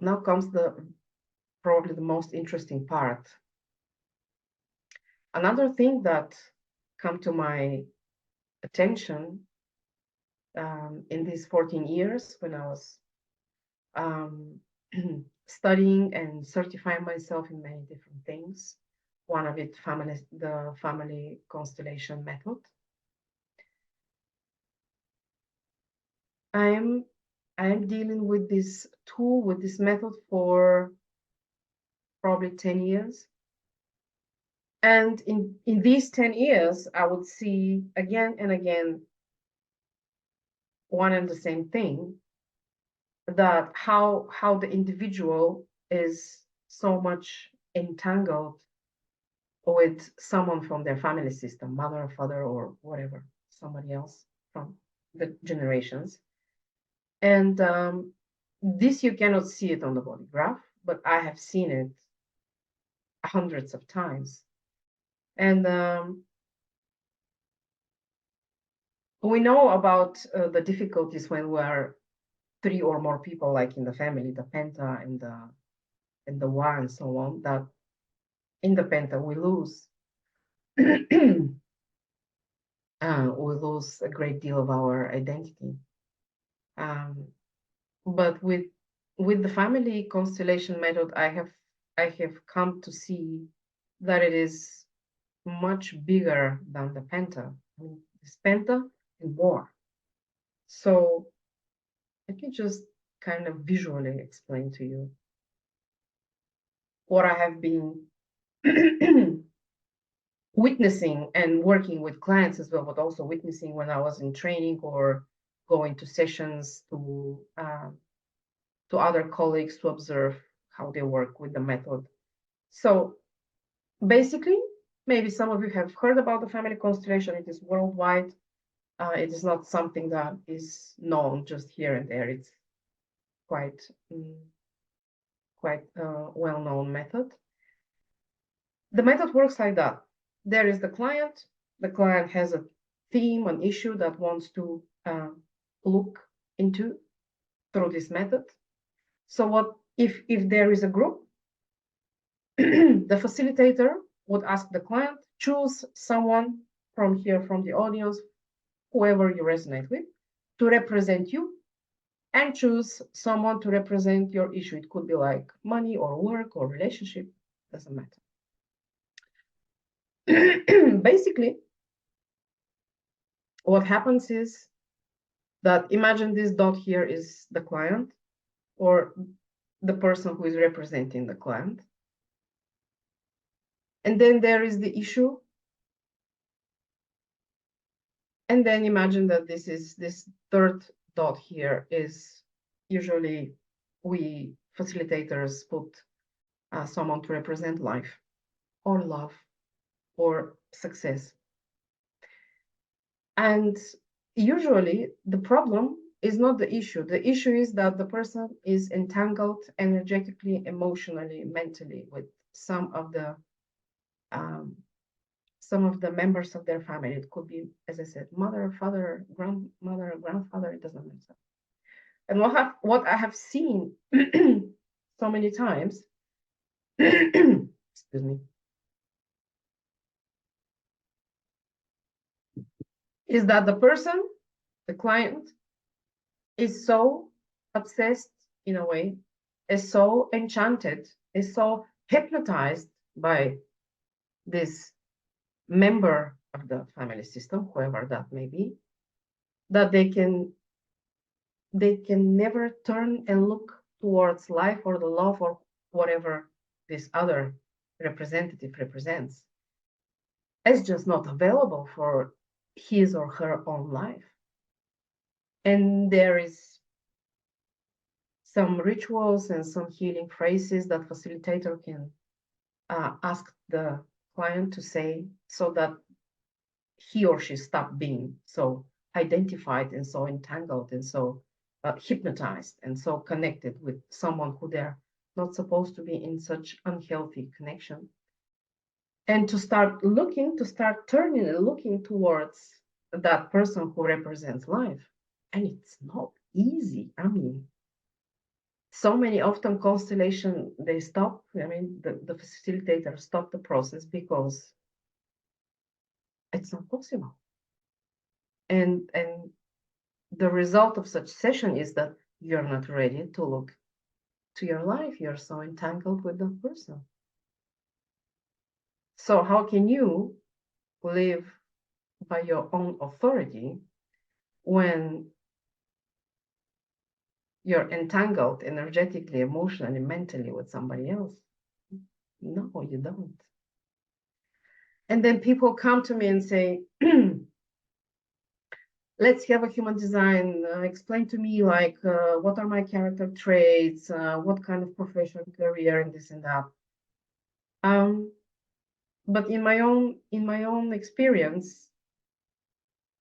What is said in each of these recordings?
now comes probably the most interesting part. Another thing that come to my attention in these 14 years when I was studying and certifying myself in many different things. One of it, the family constellation method. I'm dealing with this tool, with this method for probably 10 years. And in these 10 years, I would see again and again one and the same thing, that how the individual is so much entangled with someone from their family system, mother or father or whatever, somebody else from the generations. And this, you cannot see it on the body graph, but I have seen it hundreds of times. And we know about the difficulties when we are 3 or more people, like in the family, the penta and the one and so on, that in the penta we lose we lose a great deal of our identity. But with the family constellation method, I have come to see that it is much bigger than the penta. I mean, it's penta and more. So let me just kind of visually explain to you what I have been witnessing and working with clients as well, but also witnessing when I was in training or going to sessions to other colleagues to observe how they work with the method. So basically, maybe some of you have heard about the family constellation. It is worldwide. It is not something that is known just here and there. It's quite well-known method. The method works like that. There is the client. The client has a theme, an issue that wants to look into through this method. So what if there is a group, the facilitator would ask the client, choose someone from here, from the audience, whoever you resonate with, to represent you, and choose someone to represent your issue. It could be like money or work or relationship, doesn't matter. Basically, what happens is that imagine this dot here is the client or the person who is representing the client. And then there is the issue. And then imagine that this third dot here is usually we facilitators put someone to represent life or love or success. And usually the problem is not the issue. The issue is that the person is entangled energetically, emotionally, mentally with some of the members of their family. It could be, as I said, mother, father, grandmother, grandfather, it doesn't matter. And what I have seen so many times, excuse me, is that the person, the client, is so obsessed in a way, is so enchanted, is so hypnotized by this member of the family system, whoever that may be, that they can never turn and look towards life or the love or whatever this other representative represents. It's just not available for his or her own life. And there is some rituals and some healing phrases that facilitator can ask the client to say so that he or she stop being so identified and so entangled and so hypnotized and so connected with someone who they're not supposed to be in such unhealthy connection. And to start turning and looking towards that person who represents life. And it's not easy. I mean, So many often constellation, they stop. I mean, the facilitator stop the process because it's not possible. And the result of such session is that you're not ready to look to your life. You're so entangled with that person. So how can you live by your own authority when you're entangled energetically, emotionally, mentally with somebody else? No, you don't. And then people come to me and say, let's have a human design. Explain to me, like, what are my character traits? What kind of professional career and this and that. But in my own experience,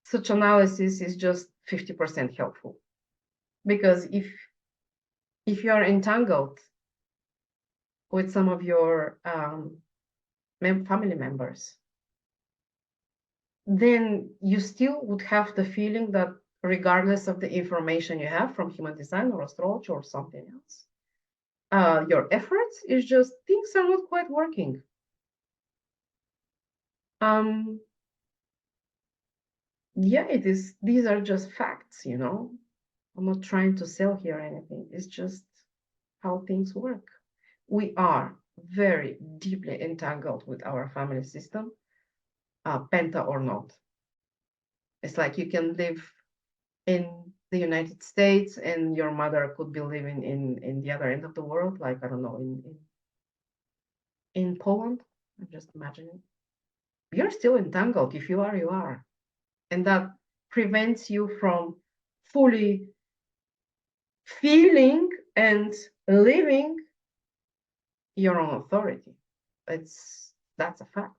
such analysis is just 50% helpful, because if you are entangled with some of your family members, then you still would have the feeling that regardless of the information you have from human design or astrology or something else, your efforts is just things are not quite working. Yeah, it is. These are just facts, you know. I'm not trying to sell here anything. It's just how things work. We are very deeply entangled with our family system, penta or not. It's like you can live in the United States and your mother could be living in the other end of the world, like, I don't know, in Poland. I'm just imagining. You're still entangled. If you are, you are. And that prevents you from fully feeling and living your own authority. That's a fact.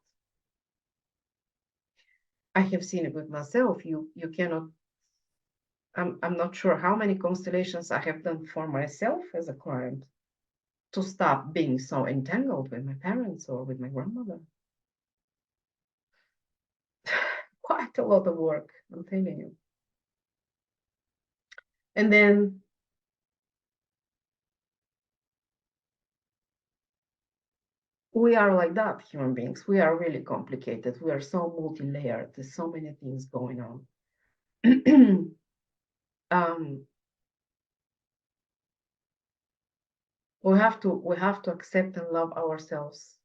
I have seen it with myself. You cannot. I'm not sure how many constellations I have done for myself as a client to stop being so entangled with my parents or with my grandmother. Quite a lot of work, I'm telling you. And then we are like that, human beings. We are really complicated. We are so multi-layered. There's so many things going on. We have to accept and love ourselves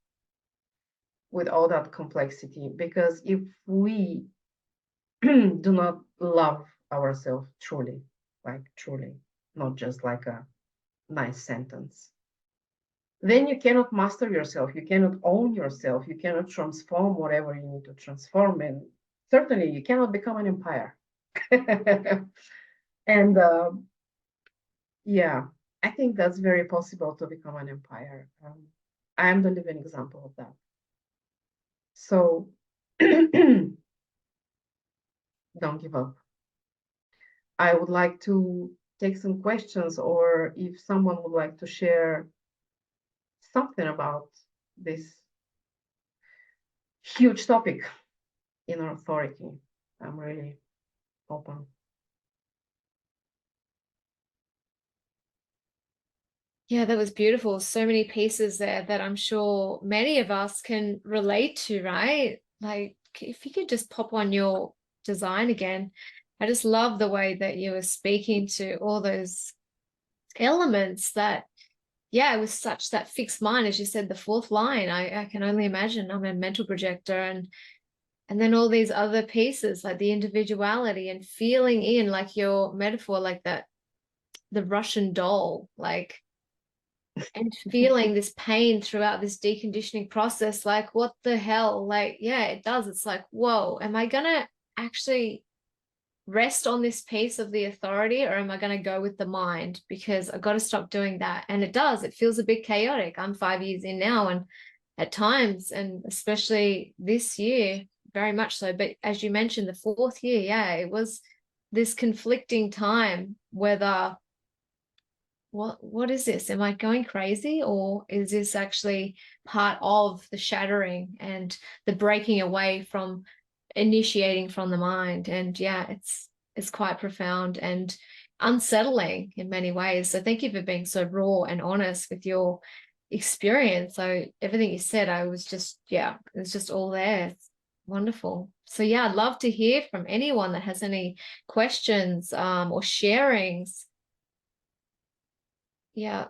with all that complexity, because if we do not love ourselves truly, like truly, not just like a nice sentence, then you cannot master yourself, you cannot own yourself, you cannot transform whatever you need to transform, and certainly you cannot become an empire. And yeah, I think that's very possible to become an empire. I am the living example of that. So don't give up. I would like to take some questions, or if someone would like to share something about this huge topic in our authority, I'm really open. Yeah, that was beautiful. So many pieces there that I'm sure many of us can relate to, right? Like, if you could just pop on your design again. I just love the way that you were speaking to all those elements that, yeah, it was such that fixed mind, as you said, the fourth line. I can only imagine. I'm a mental projector, and then all these other pieces, like the individuality and feeling in, like your metaphor, like that, the Russian doll, like, and feeling this pain throughout this deconditioning process, like, what the hell? Like, yeah, it does. It's like, whoa, am I gonna actually rest on this piece of the authority, or am I going to go with the mind? Because I've got to stop doing that. And it does, it feels a bit chaotic. I'm 5 years in now, and at times, and especially this year, very much so. But as you mentioned, the fourth year, yeah, it was this conflicting time, whether what is this? Am I going crazy, or is this actually part of the shattering and the breaking away from initiating from the mind? And yeah, it's quite profound. And unsettling in many ways. So thank you for being so raw and honest with your experience. So everything you said, I was just, yeah, it was just all there. It's wonderful. So yeah, I'd love to hear from anyone that has any questions or sharings. Yeah,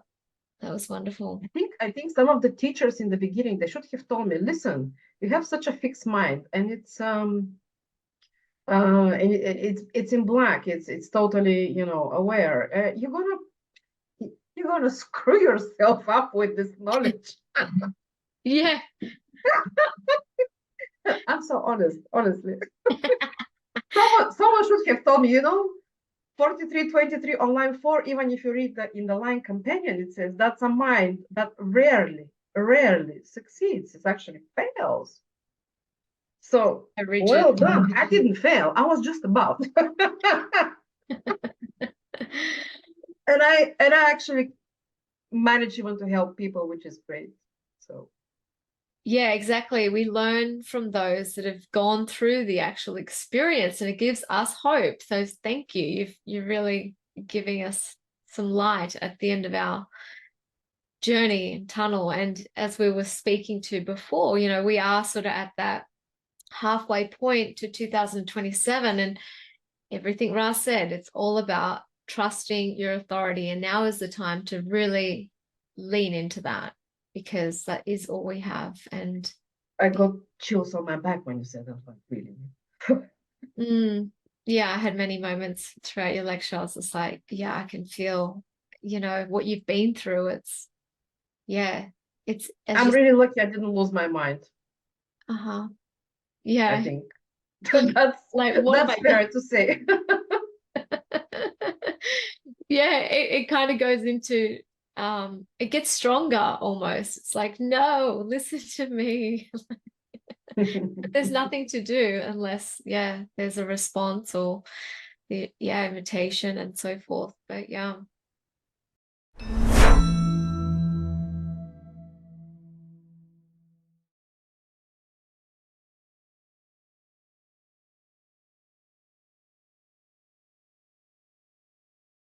that was wonderful. I think some of the teachers in the beginning, they should have told me, listen, you have such a fixed mind, and it's in black. It's totally, aware. You're gonna screw yourself up with this knowledge. Yeah. I'm so honest, honestly. Someone should have told me, 4323 on line 4, even if you read in the line companion, it says that's a mind that rarely succeeds. It actually fails. So, well done. I didn't fail. I was just about. and I actually managed even to help people, which is great. So yeah, exactly. We learn from those that have gone through the actual experience, and it gives us hope. So thank you. You're really giving us some light at the end of our journey and tunnel. And as we were speaking to before, we are sort of at that halfway point to 2027, and everything Ra said, it's all about trusting your authority. And now is the time to really lean into that, because that is all we have. And I got chills on my back when you said that. Like, really. Yeah, I had many moments throughout your lecture. I was just like, yeah, I can feel, what you've been through. I'm really lucky I didn't lose my mind. Yeah. I think that's like, that's fair to say. Yeah, it kind of goes into it gets stronger almost. It's like, no, listen to me. There's nothing to do unless, there's a response or the invitation and so forth. But yeah.